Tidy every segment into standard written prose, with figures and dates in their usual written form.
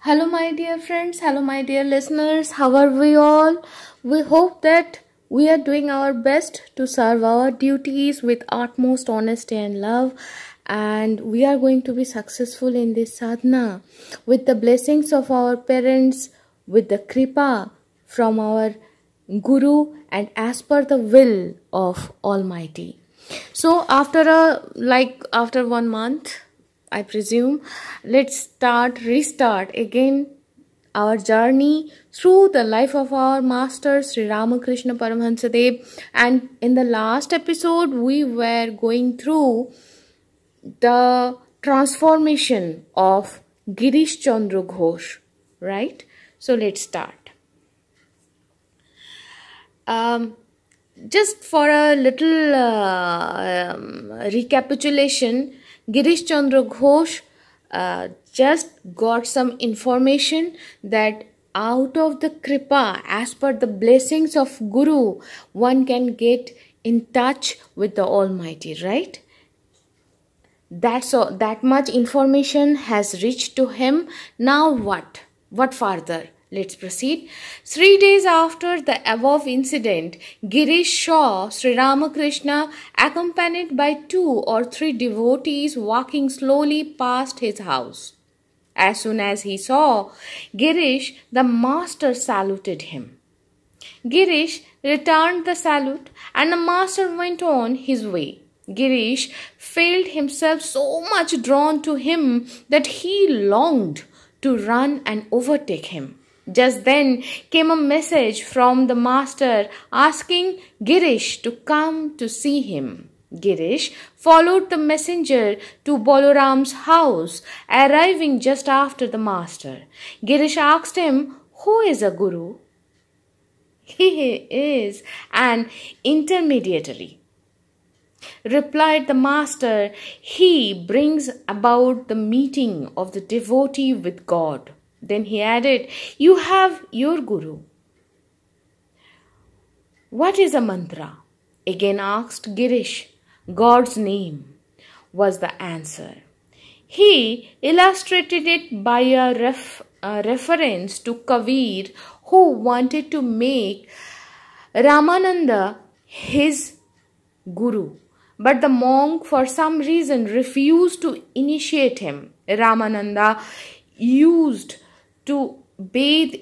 Hello, my dear friends. Hello, my dear listeners. How are we all? We hope that we are doing our best to serve our duties with utmost honesty and love, and we are going to be successful in this sadhana with the blessings of our parents, with the kripa from our Guru, and as per the will of Almighty. So, after 1 month, I presume, let's restart again our journey through the life of our master Sri Ramakrishna Paramahansa Dev. And in the last episode, we were going through the transformation of Girish Chandra Ghosh, right? So let's start. Just for a little recapitulation, Girish Chandra Ghosh just got some information that out of the kripa, as per the blessings of Guru, one can get in touch with the Almighty, right? That's all, that much information has reached to him. Now what? What further? Let's proceed. 3 days after the above incident, Girish saw Sri Ramakrishna accompanied by 2 or 3 devotees walking slowly past his house. As soon as he saw Girish, the master saluted him. Girish returned the salute and the master went on his way. Girish felt himself so much drawn to him that he longed to run and overtake him. Just then came a message from the master asking Girish to come to see him. Girish followed the messenger to Balaram's house, arriving just after the master. Girish asked him, "Who is a guru?" "He is an intermediary," replied the master. "He brings about the meeting of the devotee with God." Then he added, "You have your guru." "What is a mantra?" again asked Girish. "God's name," was the answer. He illustrated it by a reference to Kabir, who wanted to make Ramananda his guru, but the monk for some reason refused to initiate him. Ramananda used to bathe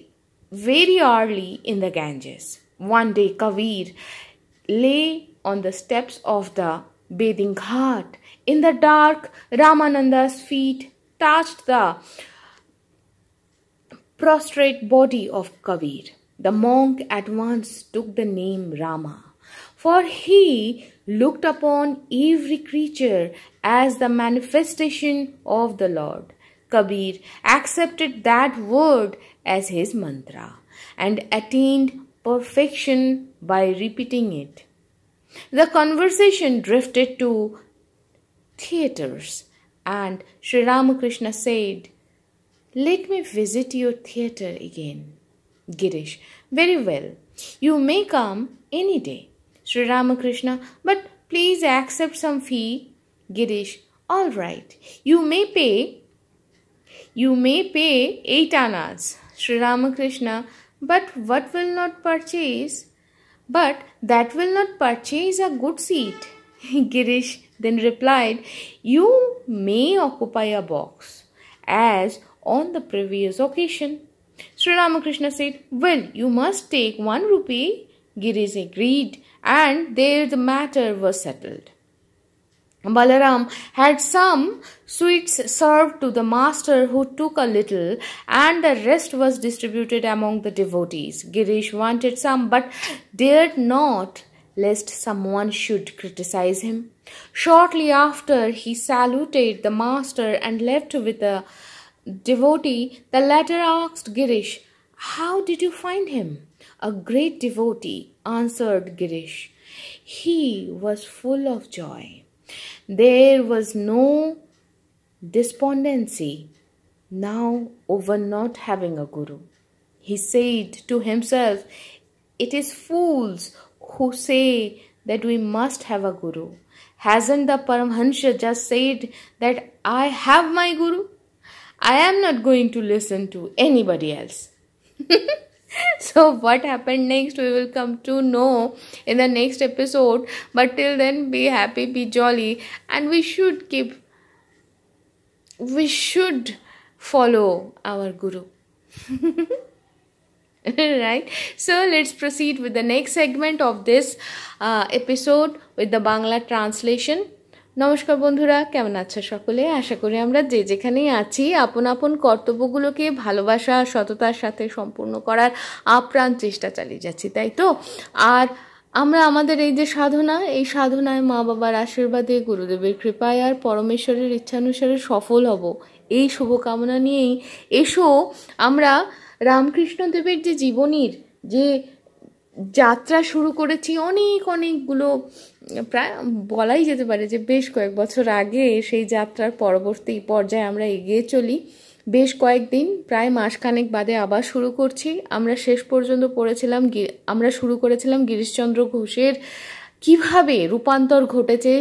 very early in the Ganges. One day Kabir lay on the steps of the bathing ghat. In the dark, Ramananda's feet touched the prostrate body of Kabir. The monk at once took the name Rama, for he looked upon every creature as the manifestation of the Lord. Kabir accepted that word as his mantra and attained perfection by repeating it. The conversation drifted to theatres, and Sri Ramakrishna said, "Let me visit your theatre again." Girish, "Very well, you may come any day." Sri Ramakrishna, "But please accept some fee." Girish, "All right, you may pay 8 annas." Sri Ramakrishna, "But what will not purchase? But that will not purchase a good seat." Girish then replied, "You may occupy a box, as on the previous occasion." Sri Ramakrishna said, "Well, you must take 1 rupee." Girish agreed, and there the matter was settled. Balaram had some sweets served to the master, who took a little, and the rest was distributed among the devotees. Girish wanted some but dared not, lest someone should criticize him. Shortly after, he saluted the master and left with the devotee. The latter asked Girish, "How did you find him?" "A great devotee," answered Girish. "He was full of joy. There was no despondency now over not having a guru. He said to himself, 'It is fools who say that we must have a guru. Hasn't the Paramahansa just said that I have my guru? I am not going to listen to anybody else. So what happened next, we will come to know in the next episode. But till then, be happy, be jolly, and we should follow our Guru. Right? So let's proceed with the next segment of this episode with the Bangla translation. নমস্কার বন্ধুরা, কেমন আছো সকলে? আশা করি আমরা যে যেখানেই আছি আপন আপন কর্তব্যগুলোকে ভালোবাসা সততার সাথে সম্পূর্ণ করার আপ্রাণ চেষ্টা চালিয়ে যাচ্ছি, তাই তো? আর আমরা আমাদের এই যে সাধনা, এই সাধনায় মা বাবার আশীর্বাদে, গুরুদেবের কৃপায় আর পরমেশ্বরের ইচ্ছানুসারে সফল হব, এই শুভকামনা নিয়েই এসো আমরা রামকৃষ্ণদেবের যে জীবনীর যে যাত্রা শুরু করেছি অনেকগুলো, প্রায় বলাই যেতে পারে যে বেশ কয়েক বছর আগে, সেই যাত্রার পরবর্তী পর্যায়ে আমরা এগিয়ে চলি। বেশ কয়েকদিন, প্রায় মাসখানেক বাদে আবার শুরু করছি। আমরা শেষ পর্যন্ত শুরু করেছিলাম গিরিশচন্দ্র ঘোষের কিভাবে রূপান্তর ঘটেছে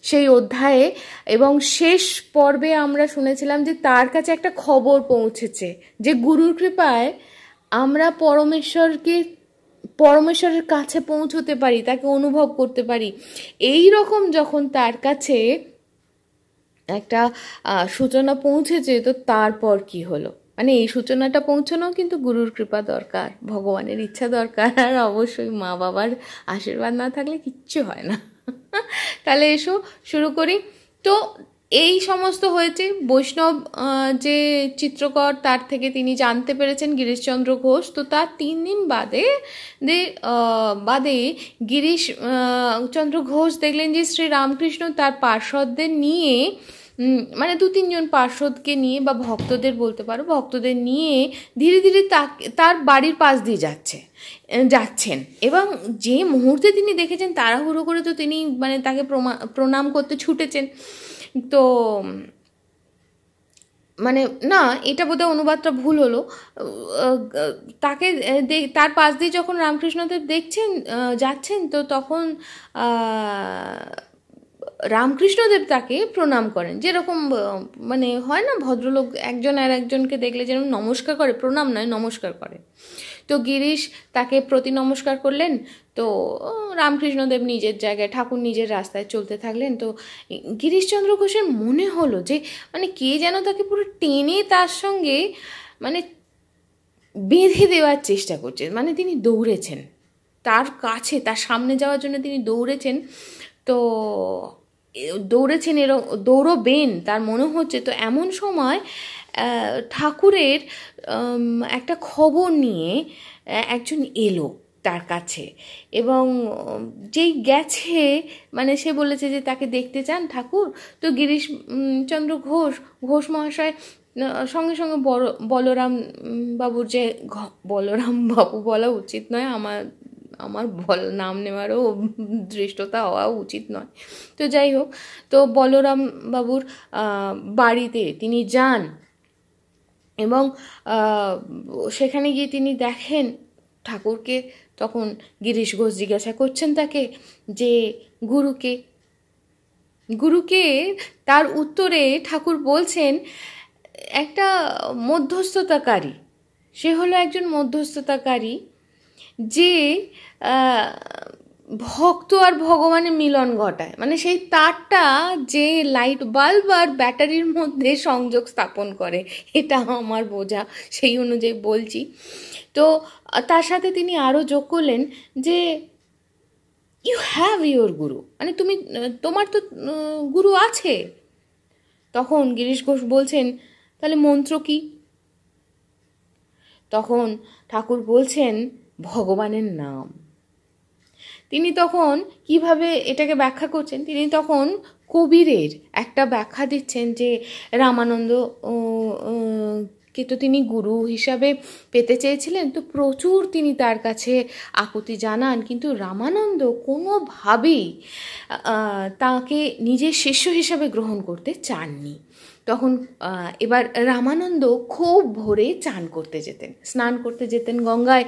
সেই অধ্যায়ে, এবং শেষ পর্বে আমরা শুনেছিলাম যে তার কাছে একটা খবর পৌঁছেছে যে গুরুর কৃপায় আমরা পরমেশ্বরের কাছে পৌঁছতে পারি, তাকে অনুভব করতে পারি। এই রকম যখন তার কাছে একটা সূচনা পৌঁছেছে, তো তারপর কি হলো, মানে এই সূচনাটা পৌঁছানো কিন্তু গুরুর কৃপা দরকার, ভগবানের ইচ্ছা দরকার, আর অবশ্যই মা বাবার আশীর্বাদ না থাকলে কিচ্ছু হয় না। তাহলে এসো শুরু করি। তো এই সমস্ত হয়েছে। বৈষ্ণব যে চিত্রকর, তার থেকে তিনি জানতে পেরেছেন গিরিশচন্দ্র ঘোষ। তো তার 3 দিন বাদে গিরিশচন্দ্র ঘোষ দেখলেন যে শ্রী রামকৃষ্ণ তার পার্ষদদের নিয়ে, মানে 2-3 জন পার্ষদকে নিয়ে, বা ভক্তদের বলতে পারো, ভক্তদের নিয়ে ধীরে ধীরে তার বাড়ির পাশ দিয়ে যাচ্ছেন। এবং যে মুহূর্তে তিনি দেখেছেন, তাড়াহুড়ো করে তো তিনি মানে তাকে প্রণাম করতে ছুটেছেন। তো মানে না, এটা বোধহয় অনুবাদটা ভুল হলো। তার পাশ দিয়ে যখন রামকৃষ্ণদেব যাচ্ছেন, তো তখন রামকৃষ্ণদেব তাকে প্রণাম করেন, যেরকম মানে হয় না, ভদ্রলোক একজন আর একজনকে দেখলে যেরকম নমস্কার করে, প্রণাম নয় নমস্কার করে। তো গিরিশ তাকে প্রতি নমস্কার করলেন। তো রামকৃষ্ণদেব নিজের জায়গায়, ঠাকুর নিজের রাস্তায় চলতে থাকলেন। তো গিরিশচন্দ্র ঘোষের মনে হলো যে মানে কে যেন তাকে পুরো টেনে তার সঙ্গে মানে বেঁধে দেওয়ার চেষ্টা করছে। মানে তিনি দৌড়েছেন তার কাছে, তার সামনে যাওয়ার জন্য তিনি দৌড়েছেন। তো দৌড়বেন তার মনে হচ্ছে। তো এমন সময় ঠাকুরের একটা খবর নিয়ে একজন এলো তার কাছে, এবং যেই গেছে মানে সে বলেছে যে তাকে দেখতে চান ঠাকুর। তো গিরিশচন্দ্র ঘোষ মহাশয় সঙ্গে সঙ্গে বলরাম বাবুর যে, বলরাম বাবু বলা উচিত নয়, আমার নাম নেওয়ারও ধৃষ্টতা হওয়া উচিত নয়। তো যাই হোক, তো বলরাম বাবুর বাড়িতে তিনি যান, এবং সেখানে গিয়ে তিনি দেখেন ঠাকুরকে। তখন গিরিশ ঘোষ জিজ্ঞাসা করছেন তাকে যে গুরুকে। তার উত্তরে ঠাকুর বলছেন একটা মধ্যস্থতাকারী, সে হলো একজন মধ্যস্থতাকারী যে ভক্ত আর ভগবানের মিলন ঘটায়। মানে সেই তারটা যে লাইট বাল্ব আর ব্যাটারির মধ্যে সংযোগ স্থাপন করে, এটা আমার বোঝা, সেই অনুযায়ী বলছি। তো তার সাথে তিনি আরও যোগ করলেন যে ইউ হ্যাভ ইউর গুরু, মানে তোমার তো গুরু আছে। তখন গিরিশ ঘোষ বলছেন তাহলে মন্ত্র কি? তখন ঠাকুর বলছেন ভগবানের নাম। তিনি তখন কিভাবে এটাকে ব্যাখ্যা করছেন, তিনি তখন কবিরের একটা ব্যাখ্যা দিচ্ছেন যে রামানন্দ কে তো তিনি গুরু হিসাবে পেতে চেয়েছিলেন। তো প্রচুর তিনি তার কাছে আকুতি জানান, কিন্তু রামানন্দ কোনোভাবেই তাকে নিজের শিষ্য হিসাবে গ্রহণ করতে চাননি। তখন এবার রামানন্দ খুব ভোরে স্নান করতে যেতেন গঙ্গায়।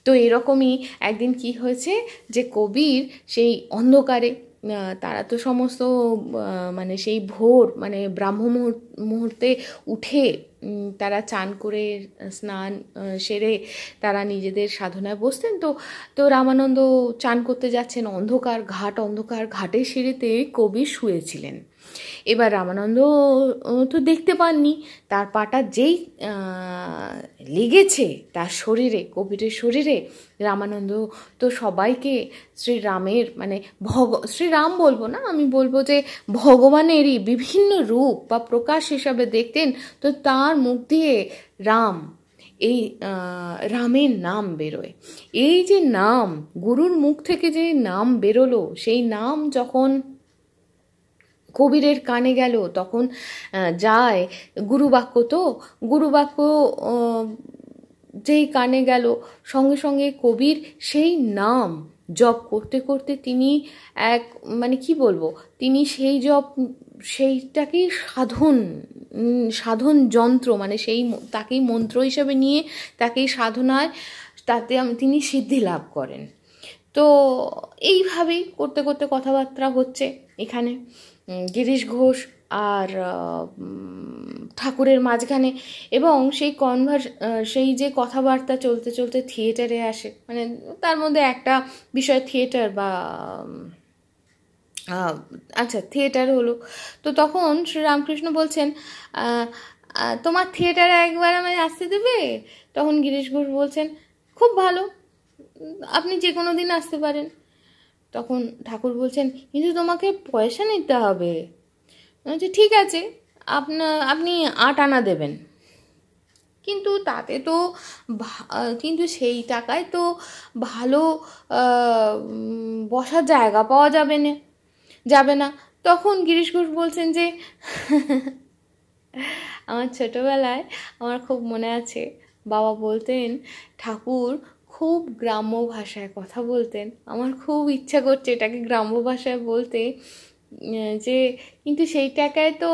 তো এরকমই একদিন কি হয়েছে যে কবির সেই অন্ধকারে তারা তো সমস্ত মানে সেই ভোর মানে ব্রাহ্ম মুহূর্তে উঠে তারা চান করে স্নান সেরে তারা নিজেদের সাধনায় বসতেন। তো তো রামানন্দ চান করতে যাচ্ছেন, অন্ধকার ঘাটের সিঁড়িতে কবি শুয়েছিলেন। এবার রামানন্দ তো দেখতে পাননি, তার পাটা যেই লেগেছে তার শরীরে, কবিরের শরীরে, রামানন্দ তো সবাইকে শ্রীরামের মানে শ্রীরাম বলবো না, আমি বলবো যে ভগবানেরই বিভিন্ন রূপ বা প্রকাশ হিসাবে দেখতেন। তো তার মুখ দিয়ে এই রামের নাম বেরোয়। এই যে নাম, গুরুর মুখ থেকে যে নাম বেরোলো, সেই নাম যখন কবিরের কানে গেল তখন যায় গুরুবাক্য, তো গুরুবাক্য যেই কানে গেল সঙ্গে সঙ্গে কবির সেই নাম জপ করতে করতে তিনি এক মানে কি বলবো, তিনি সেই জপ সেইটাকেই সাধন যন্ত্র মানে তাকেই মন্ত্র হিসেবে নিয়ে তাকেই সাধনায় তিনি সিদ্ধি লাভ করেন। তো এইভাবেই করতে করতে কথাবার্তা হচ্ছে এখানে গিরিশ ঘোষ আর ঠাকুরের মাঝখানে, এবং সেই যে কথাবার্তা চলতে চলতে থিয়েটারে আসে, মানে তার মধ্যে একটা বিষয় থিয়েটার বা আচ্ছা থিয়েটার হলো। তো তখন শ্রীরামকৃষ্ণ বলছেন, তোমার থিয়েটারে একবার আমায় আসতে দেবে? তখন গিরিশ ঘোষ বলছেন, খুব ভালো, আপনি যে কোনো দিন আসতে পারেন। তখন ঠাকুর বলছেন, কিন্তু তোমাকে পয়সা নিতে হবে। বলছে ঠিক আছে, আপনি 8 আনা দেবেন। কিন্তু তাতে তো কিন্তু সেই টাকায় তো ভালো বসার জায়গা পাওয়া যাবে না। তখন গিরিশ ঘোষ বলছেন যে আমার ছোটবেলায় আমার খুব মনে আছে, বাবা বলতেন ঠাকুর খুব গ্রাম্য ভাষায় কথা বলতেন। আমার খুব ইচ্ছা করছে এটাকে গ্রাম্য ভাষায় বলতে, যে কিন্তু সেই টাকায় তো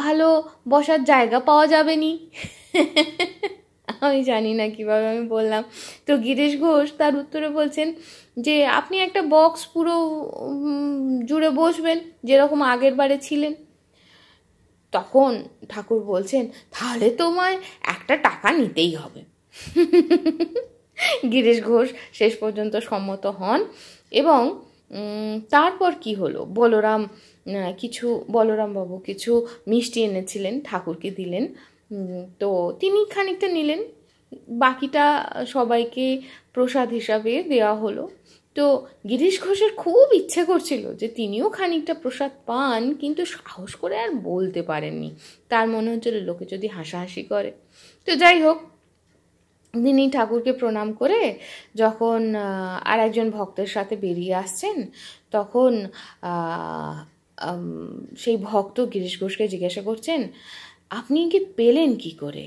ভালো বসার জায়গা পাওয়া যাবে নি। আমি জানি না কিভাবে আমি বললাম। তো গিরিশ ঘোষ তার উত্তরে বলছেন যে আপনি একটা বক্স পুরো জুড়ে বসবেন যেরকম আগের বারে ছিলেন। তখন ঠাকুর বলছেন, তাহলে তোমায় একটা টাকা নিতেই হবে। গিরিশ ঘোষ শেষ পর্যন্ত সম্মত হন। এবং তারপর কি হলো, বলরাম বাবু কিছু মিষ্টি এনেছিলেন, ঠাকুরকে দিলেন। তো তিনি খানিকটা নিলেন, বাকিটা সবাইকে প্রসাদ হিসাবে দেওয়া হলো। তো গিরিশ ঘোষের খুব ইচ্ছে করছিল যে তিনিও খানিকটা প্রসাদ পান, কিন্তু সাহস করে আর বলতে পারেননি। তার মনে হচ্ছিল লোকে যদি হাসাহাসি করে। তো যাই হোক, তিনি ঠাকুরকে প্রণাম করে যখন আর একজন ভক্তের সাথে বেরিয়ে আসছেন, তখন সেই ভক্ত গিরিশ ঘোষকে জিজ্ঞাসা করছেন, আপনি কি পেলেন কি করে?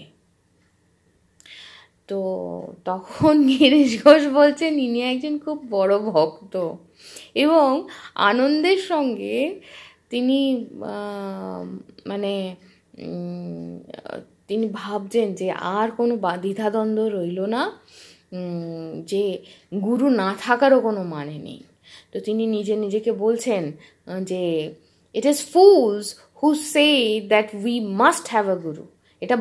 তো তখন গিরিশ ঘোষ বলছেন ইনি একজন খুব বড় ভক্ত, এবং আনন্দের সঙ্গে তিনি মানে তিনি ভাবছেন যে আর কোনো দ্বিধাদ্বন্দ্ব রইল না, যে গুরু না থাকারও কোনো মানে নেই। তো তিনি নিজেকে বলছেন যে it is fools who say that we must have a guru. এটা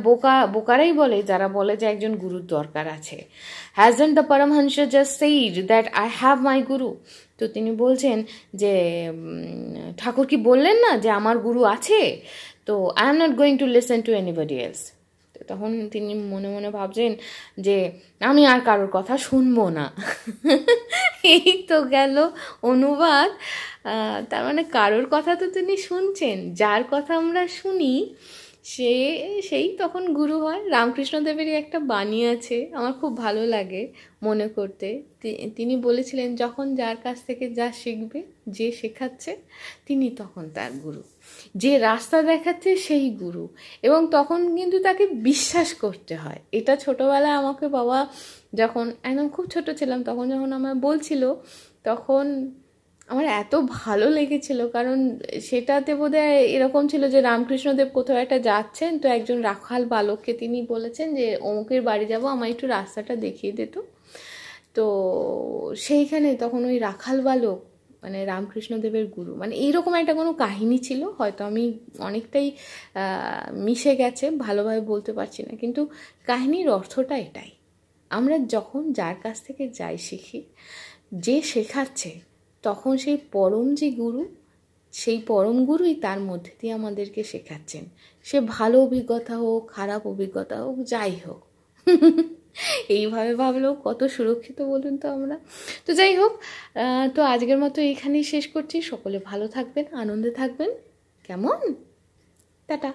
বোকারাই বলে যারা বলে যে একজন গুরুর দরকার আছে। Hasn't the Paramahamsa just said that I have my guru? তো তিনি বলছেন যে ঠাকুর কি বললেন না যে আমার গুরু আছে, তো I am not going to listen to anybody else. তখন তিনি মনে মনে ভাবছেন যে আমি আর কারোর কথা শুনবো না। এই তো গেল অনুবাদ। তার মানে কারোর কথা তো তিনি শুনছেন, যার কথা আমরা শুনি সেই তখন গুরু হয়। রামকৃষ্ণদেবেরই একটা বাণী আছে, আমার খুব ভালো লাগে মনে করতে। তিনি বলেছিলেন, যখন যার কাছ থেকে যা শিখবে, যে শেখাচ্ছে তিনি তখন তার গুরু, যে রাস্তা দেখাচ্ছে সেই গুরু, এবং তখন কিন্তু তাকে বিশ্বাস করতে হয়। এটা ছোটোবেলায় আমাকে বাবা যখন একদম খুব ছোট ছিলাম তখন যখন আমায় বলছিল, তখন আমার এত ভালো লেগেছিল, কারণ সেটাতে বোধহয় এরকম ছিল যে রামকৃষ্ণদেব কোথাও একটা যাচ্ছেন, তো একজন রাখাল বালককে তিনি বলেছেন যে অমুকের বাড়ি যাব, আমার একটু রাস্তাটা দেখিয়ে দিত। তো সেইখানে তখন ওই রাখাল বালক মানে রামকৃষ্ণদেবের গুরু, মানে এইরকম একটা কোনো কাহিনী ছিল, হয়তো আমি অনেকটাই মিশে গেছে, ভালোভাবে বলতে পারছি না, কিন্তু কাহিনীর অর্থটা এটাই। আমরা যখন যার কাছ থেকে যাই শিখি, যে শেখাচ্ছে, তখন সেই পরম যে গুরু, সেই পরম গুরুই তার মধ্যে দিয়ে আমাদেরকে শেখাচ্ছেন। সে ভালো অভিজ্ঞতা হোক, খারাপ অভিজ্ঞতা হোক, যাই হোক। এইভাবে ভাবলেও কত সুরক্ষিত বলুন তো আমরা। তো যাই হোক, তো আজকের মতো এইখানেই শেষ করছি। সকলে ভালো থাকবেন, আনন্দে থাকবেন, কেমন? টাটা।